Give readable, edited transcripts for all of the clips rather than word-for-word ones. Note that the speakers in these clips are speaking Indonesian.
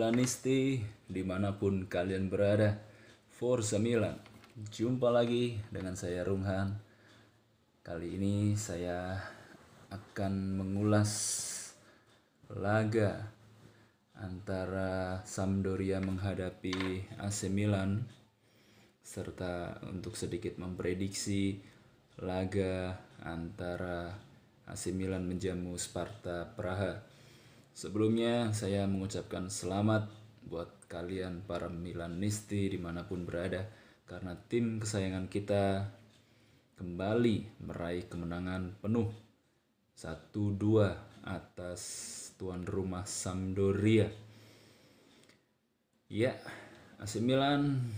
Milanisti dimanapun kalian berada, Forza Milan. Jumpa lagi dengan saya Runghan. Kali ini saya akan mengulas laga antara Sampdoria menghadapi AC Milan, serta untuk sedikit memprediksi laga antara AC Milan menjamu Sparta Praha. Sebelumnya saya mengucapkan selamat buat kalian para Milanisti dimanapun berada, karena tim kesayangan kita kembali meraih kemenangan penuh 1-2 atas tuan rumah Sampdoria. Ya, AC Milan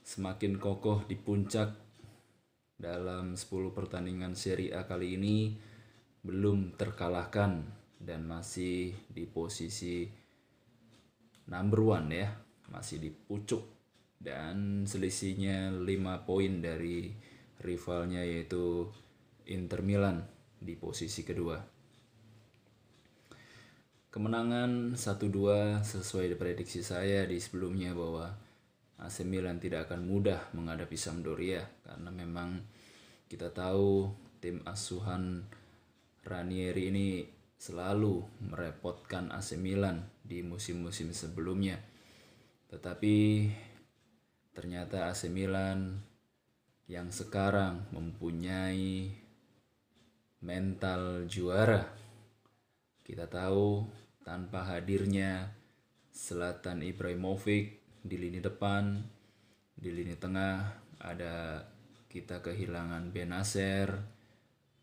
semakin kokoh di puncak dalam 10 pertandingan Serie A kali ini, belum terkalahkan dan masih di posisi number 1 ya, masih di pucuk, dan selisihnya 5 poin dari rivalnya yaitu Inter Milan di posisi kedua. Kemenangan 1-2 sesuai prediksi saya di sebelumnya bahwa AC Milan tidak akan mudah menghadapi Sampdoria, karena memang kita tahu tim asuhan Ranieri ini selalu merepotkan AC Milan di musim-musim sebelumnya. Tetapi ternyata AC Milan yang sekarang mempunyai mental juara. Kita tahu tanpa hadirnya Zlatan Ibrahimovic di lini depan, di lini tengah ada kita kehilangan Benacer,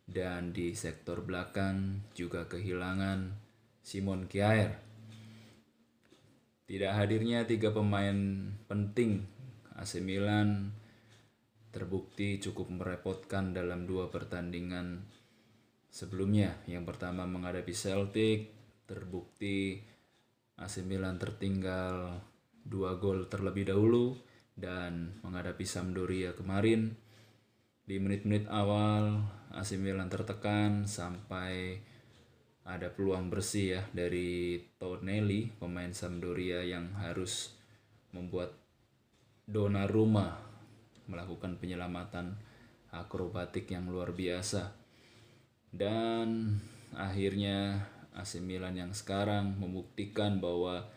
dan di sektor belakang juga kehilangan Simon Kjaer. Tidak hadirnya 3 pemain penting AC Milan terbukti cukup merepotkan dalam 2 pertandingan sebelumnya. Yang pertama menghadapi Celtic, terbukti AC Milan tertinggal 2 gol terlebih dahulu, dan menghadapi Sampdoria kemarin di menit-menit awal AC Milan tertekan sampai ada peluang bersih ya dari Tonelli, pemain Sampdoria, yang harus membuat Donnarumma melakukan penyelamatan akrobatik yang luar biasa. Dan akhirnya AC Milan yang sekarang membuktikan bahwa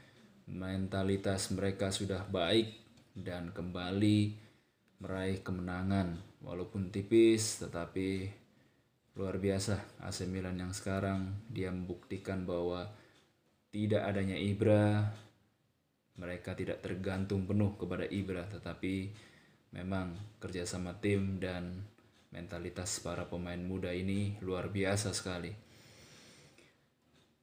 mentalitas mereka sudah baik dan kembali meraih kemenangan walaupun tipis, tetapi luar biasa. AC Milan yang sekarang dia membuktikan bahwa tidak adanya Ibra, mereka tidak tergantung penuh kepada Ibra, tetapi memang kerjasama tim dan mentalitas para pemain muda ini luar biasa sekali.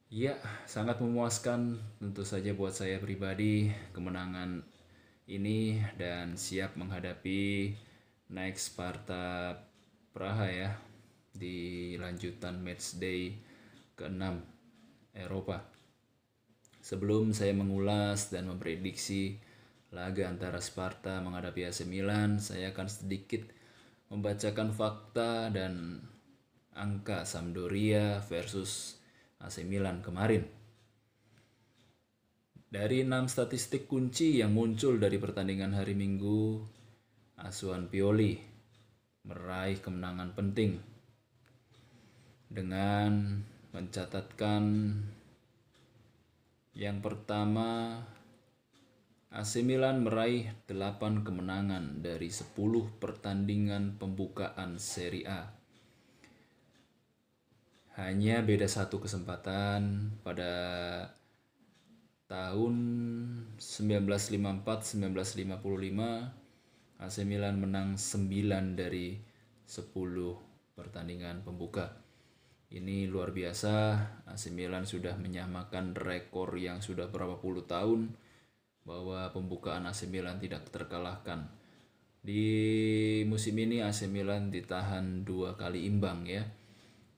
Ya, sangat memuaskan tentu saja buat saya pribadi kemenangan ini, dan siap menghadapi next Sparta Praha ya di lanjutan matchday ke-6 Eropa. Sebelum saya mengulas dan memprediksi laga antara Sparta menghadapi AC Milan, saya akan sedikit membacakan fakta dan angka Sampdoria versus AC Milan kemarin. Dari 6 statistik kunci yang muncul dari pertandingan hari Minggu, asuhan Pioli meraih kemenangan penting dengan mencatatkan yang pertama, AC Milan meraih 8 kemenangan dari 10 pertandingan pembukaan Serie A. Hanya beda 1 kesempatan pada tahun 1954-1955 AC Milan menang 9 dari 10 pertandingan pembuka. Ini luar biasa. AC Milan sudah menyamakan rekor yang sudah berapa puluh tahun bahwa pembukaan AC Milan tidak terkalahkan. Di musim ini AC Milan ditahan 2 kali imbang ya.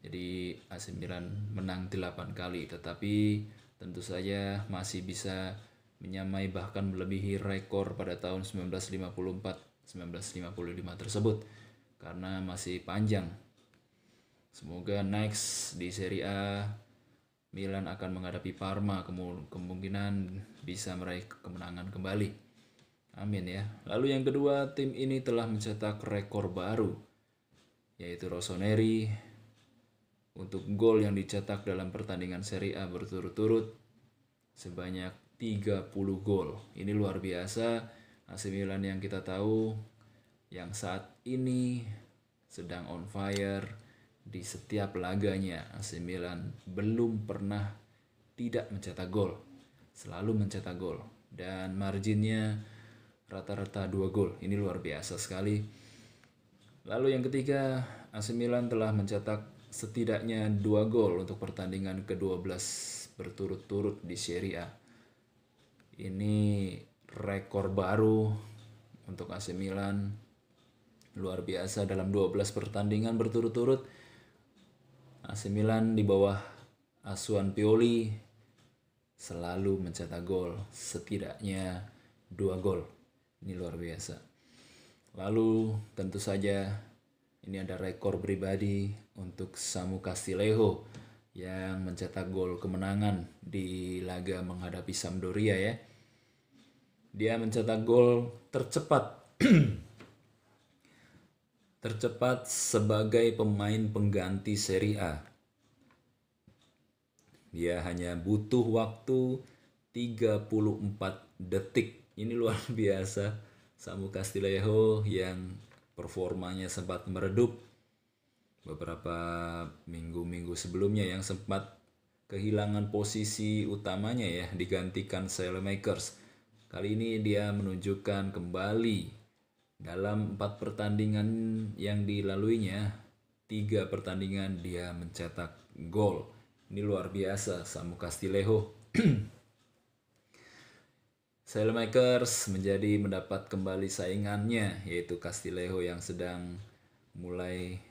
Jadi AC Milan menang 8 kali, tetapi tentu saja masih bisa menyamai bahkan melebihi rekor pada tahun 1954-1955 tersebut, karena masih panjang. Semoga next di Serie A Milan akan menghadapi Parma, kemungkinan bisa meraih kemenangan kembali. Amin ya. Lalu yang kedua, tim ini telah mencetak rekor baru, yaitu Rossoneri untuk gol yang dicetak dalam pertandingan Serie A berturut-turut sebanyak 30 gol. Ini luar biasa. AC Milan yang kita tahu yang saat ini sedang on fire di setiap laganya. AC Milan belum pernah tidak mencetak gol. Selalu mencetak gol dan marginnya rata-rata 2 gol. Ini luar biasa sekali. Lalu yang ketiga, AC Milan telah mencetak setidaknya 2 gol untuk pertandingan ke-12 berturut-turut di Serie A. Ini rekor baru untuk AC Milan. Luar biasa, dalam 12 pertandingan berturut-turut AC Milan di bawah asuhan Pioli selalu mencetak gol, setidaknya 2 gol. Ini luar biasa. Lalu tentu saja ini ada rekor pribadi untuk Samu Castillejo yang mencetak gol kemenangan di laga menghadapi Sampdoria ya. Dia mencetak gol tercepat sebagai pemain pengganti Serie A. Dia hanya butuh waktu 34 detik. Ini luar biasa. Samu Castillejo yang performanya sempat meredup beberapa minggu-minggu sebelumnya, yang sempat kehilangan posisi utamanya ya, digantikan Saelemaekers. Kali ini dia menunjukkan kembali dalam 4 pertandingan yang dilaluinya, 3 pertandingan dia mencetak gol. Ini luar biasa Samu Castillejo. Saelemaekers mendapat kembali saingannya, yaitu Castillejo yang sedang mulai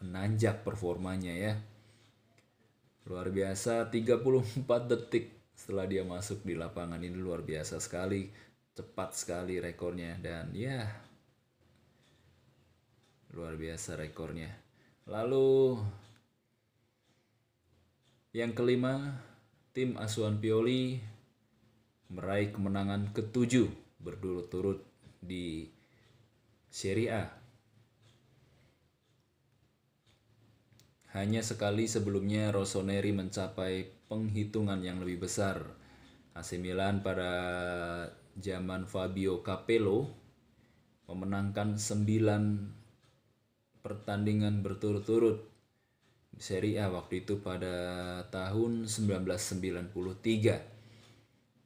menanjak performanya ya. Luar biasa, 34 detik setelah dia masuk di lapangan. Ini luar biasa sekali, cepat sekali rekornya, dan ya luar biasa rekornya. Lalu yang kelima, tim asuhan Pioli meraih kemenangan ke-7 berturut-turut di Serie A. Hanya sekali sebelumnya Rossoneri mencapai penghitungan yang lebih besar. AC Milan pada zaman Fabio Capello memenangkan 9 pertandingan berturut-turut di Serie A waktu itu pada tahun 1993.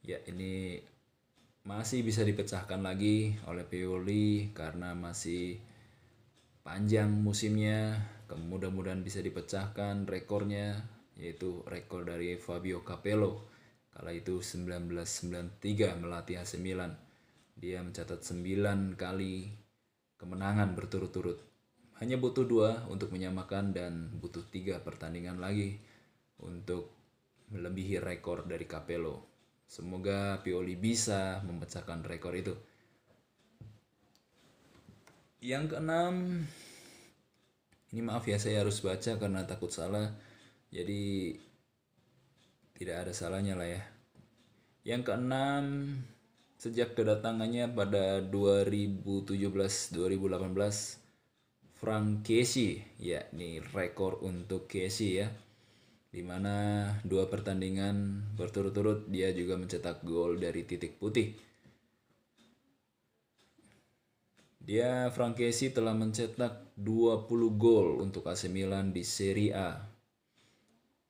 Ya, ini masih bisa dipecahkan lagi oleh Pioli karena masih panjang musimnya. Mudah-mudahan bisa dipecahkan rekornya, yaitu rekor dari Fabio Capello. Kala itu 1993 melatih AC Milan. Dia mencatat 9 kali kemenangan berturut-turut. Hanya butuh 2 untuk menyamakan dan butuh 3 pertandingan lagi untuk melebihi rekor dari Capello. Semoga Pioli bisa memecahkan rekor itu. Yang keenam, ini maaf ya saya harus baca karena takut salah, jadi tidak ada salahnya lah ya. Yang keenam, sejak kedatangannya pada 2017-2018, Franck Kessié, ya ini rekor untuk Kessié ya, dimana 2 pertandingan berturut-turut dia juga mencetak gol dari titik putih. Franck Kessié telah mencetak 20 gol untuk AC Milan di Serie A.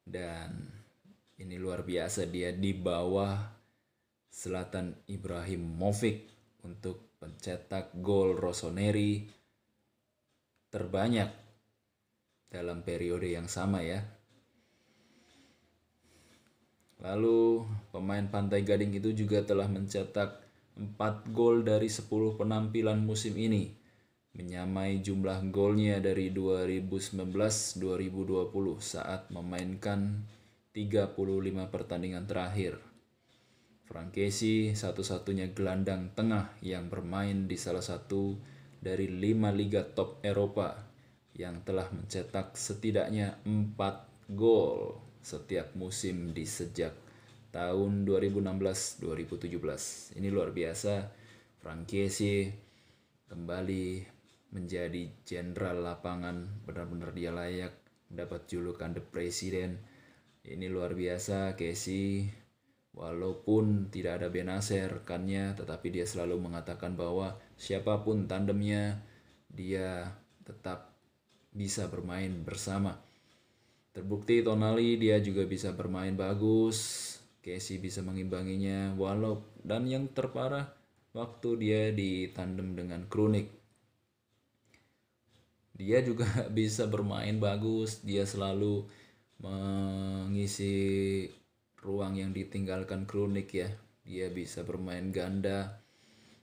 Dan ini luar biasa, dia di bawah Zlatan Ibrahimovic untuk pencetak gol Rossoneri terbanyak dalam periode yang sama ya. Lalu pemain Pantai Gading itu juga telah mencetak 4 gol dari 10 penampilan musim ini, menyamai jumlah golnya dari 2019-2020 saat memainkan 35 pertandingan terakhir. Franck Kessié satu-satunya gelandang tengah yang bermain di salah satu dari 5 liga top Eropa yang telah mencetak setidaknya 4 gol setiap musim di sejak tahun 2016-2017. Ini luar biasa. Frank Kessie kembali menjadi jenderal lapangan, benar-benar dia layak dapat julukan The President. Ini luar biasa Kessie, walaupun tidak ada Benacer rekannya, tetapi dia selalu mengatakan bahwa siapapun tandemnya dia tetap bisa bermain bersama. Terbukti Tonali dia juga bisa bermain bagus, Kessie bisa mengimbanginya, dan yang terparah waktu dia ditandem dengan Krunic. Dia juga bisa bermain bagus, dia selalu mengisi ruang yang ditinggalkan Krunic ya. Dia bisa bermain ganda,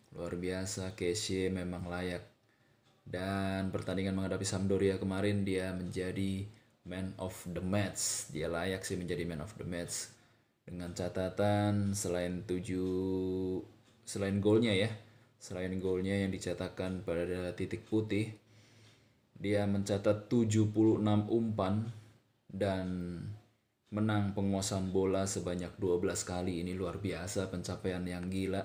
luar biasa. Kessie memang layak. Dan pertandingan menghadapi Sampdoria kemarin dia menjadi man of the match. Dia layak sih menjadi man of the match. Dengan catatan selain golnya ya, selain golnya yang dicetakkan pada titik putih, dia mencatat 76 umpan dan menang penguasaan bola sebanyak 12 kali. Ini luar biasa, pencapaian yang gila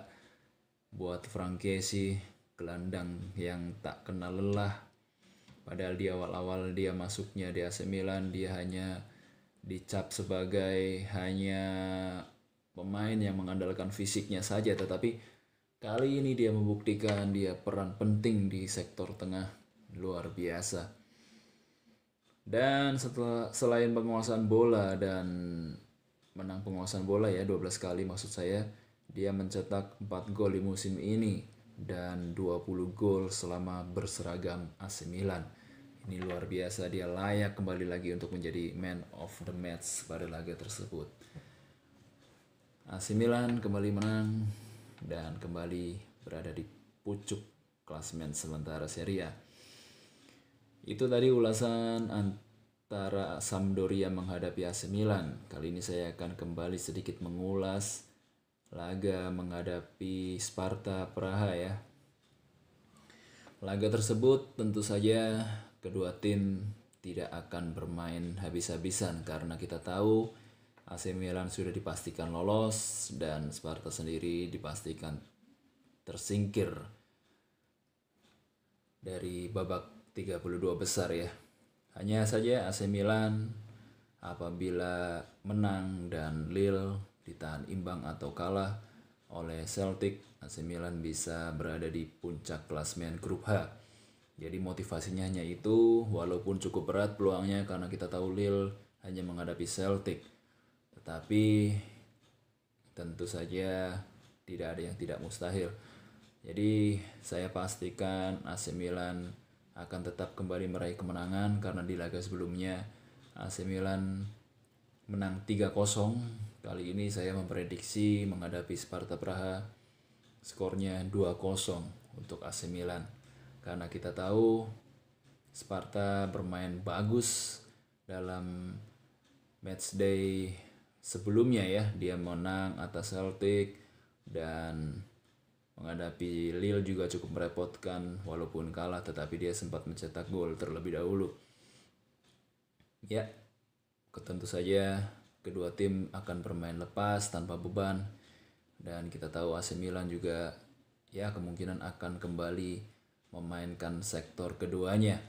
buat Frank Kessie, gelandang yang tak kenal lelah. Padahal di awal-awal dia masuknya di AC Milan, dia hanya dicap sebagai hanya pemain yang mengandalkan fisiknya saja, tetapi kali ini dia membuktikan dia peran penting di sektor tengah, luar biasa. Dan selain penguasaan bola dan menang penguasaan bola ya, 12 kali maksud saya, dia mencetak 4 gol di musim ini dan 20 gol selama berseragam AC Milan. Ini luar biasa, dia layak kembali lagi untuk menjadi man of the match pada laga tersebut. AC Milan kembali menang dan kembali berada di pucuk klasemen sementara Serie A. Itu tadi ulasan antara Sampdoria menghadapi AC Milan. Kali ini saya akan kembali sedikit mengulas laga menghadapi Sparta Praha ya. Laga tersebut tentu saja kedua tim tidak akan bermain habis-habisan karena kita tahu AC Milan sudah dipastikan lolos dan Sparta sendiri dipastikan tersingkir dari babak 32 besar ya. Hanya saja AC Milan apabila menang dan Lille ditahan imbang atau kalah oleh Celtic, AC Milan bisa berada di puncak klasemen grup H. Jadi motivasinya hanya itu, walaupun cukup berat peluangnya karena kita tahu Lille hanya menghadapi Celtic. Tetapi tentu saja tidak ada yang tidak mustahil. Jadi saya pastikan AC Milan akan tetap kembali meraih kemenangan karena di laga sebelumnya AC Milan menang 3-0. Kali ini saya memprediksi menghadapi Sparta Praha skornya 2-0 untuk AC Milan. Karena kita tahu Sparta bermain bagus dalam matchday sebelumnya ya. Dia menang atas Celtic dan menghadapi Lille juga cukup merepotkan, walaupun kalah tetapi dia sempat mencetak gol terlebih dahulu. Ya, tentu saja kedua tim akan bermain lepas tanpa beban dan kita tahu AC Milan juga ya kemungkinan akan kembali memainkan sektor keduanya.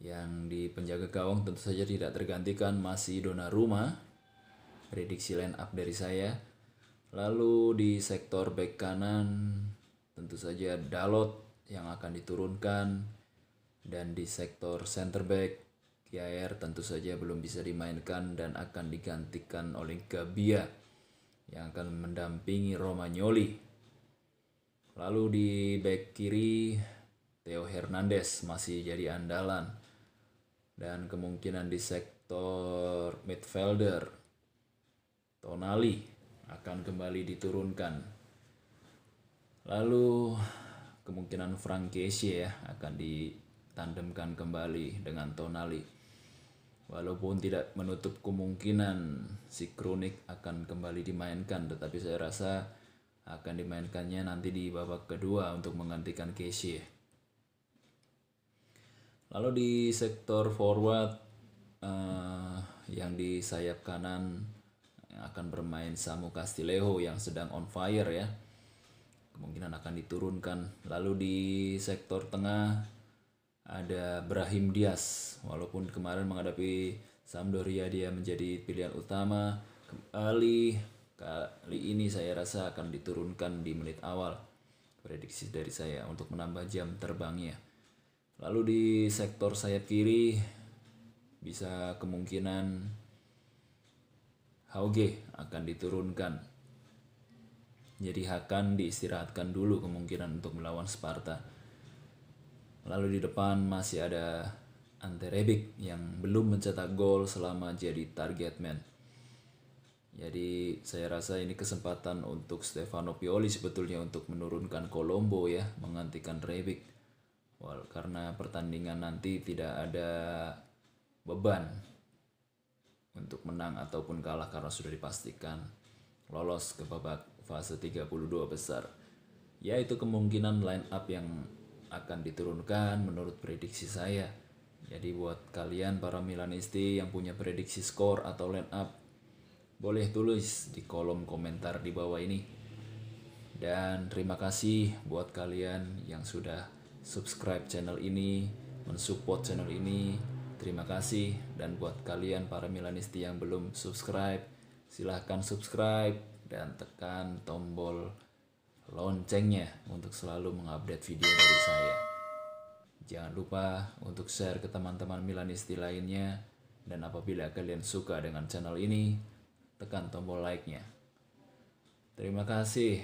Yang di penjaga gawang tentu saja tidak tergantikan, masih Donnarumma. Prediksi line up dari saya. Lalu di sektor bek kanan tentu saja Dalot yang akan diturunkan, dan di sektor center back Kjaer tentu saja belum bisa dimainkan dan akan digantikan oleh Gabbia yang akan mendampingi Romagnoli. Lalu di bek kiri Theo Hernandez masih jadi andalan, dan kemungkinan di sektor midfielder Tonali akan kembali diturunkan. Lalu kemungkinan Frank Kessie ya akan ditandemkan kembali dengan Tonali. Walaupun tidak menutup kemungkinan si Krunic akan kembali dimainkan, tetapi saya rasa akan dimainkannya nanti di babak kedua untuk menggantikan Kessie. Lalu di sektor forward yang di sayap kanan yang akan bermain Samu Castillejo yang sedang on fire ya. Kemungkinan akan diturunkan. Lalu di sektor tengah ada Brahim Diaz. Walaupun kemarin menghadapi Sampdoria dia menjadi pilihan utama, kali ini saya rasa akan diturunkan di menit awal. Prediksi dari saya untuk menambah jam terbangnya. Lalu di sektor sayap kiri bisa kemungkinan Hauge akan diturunkan. Jadi akan diistirahatkan dulu kemungkinan untuk melawan Sparta. Lalu di depan masih ada Ante Rebic yang belum mencetak gol selama jadi target man. Jadi saya rasa ini kesempatan untuk Stefano Pioli sebetulnya untuk menurunkan Colombo ya, menggantikan Rebic. Karena pertandingan nanti tidak ada beban untuk menang ataupun kalah karena sudah dipastikan lolos ke babak fase 32 besar. Ya itu kemungkinan line up yang akan diturunkan menurut prediksi saya. Jadi buat kalian para Milanisti yang punya prediksi skor atau line up, boleh tulis di kolom komentar di bawah ini. Dan terima kasih buat kalian yang sudah subscribe channel ini, mensupport channel ini. Terima kasih. Dan buat kalian para Milanisti yang belum subscribe, silahkan subscribe dan tekan tombol loncengnya untuk selalu mengupdate video dari saya. Jangan lupa untuk share ke teman-teman Milanisti lainnya. Dan apabila kalian suka dengan channel ini, tekan tombol like-nya. Terima kasih.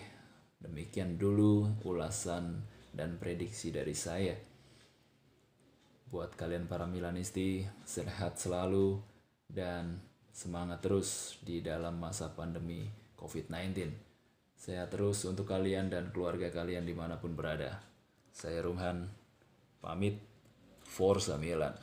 Demikian dulu ulasan dan prediksi dari saya. Buat kalian para Milanisti, sehat selalu dan semangat terus di dalam masa pandemi COVID-19. Sehat terus untuk kalian dan keluarga kalian dimanapun berada. Saya Rumhan, pamit. Forza Milan.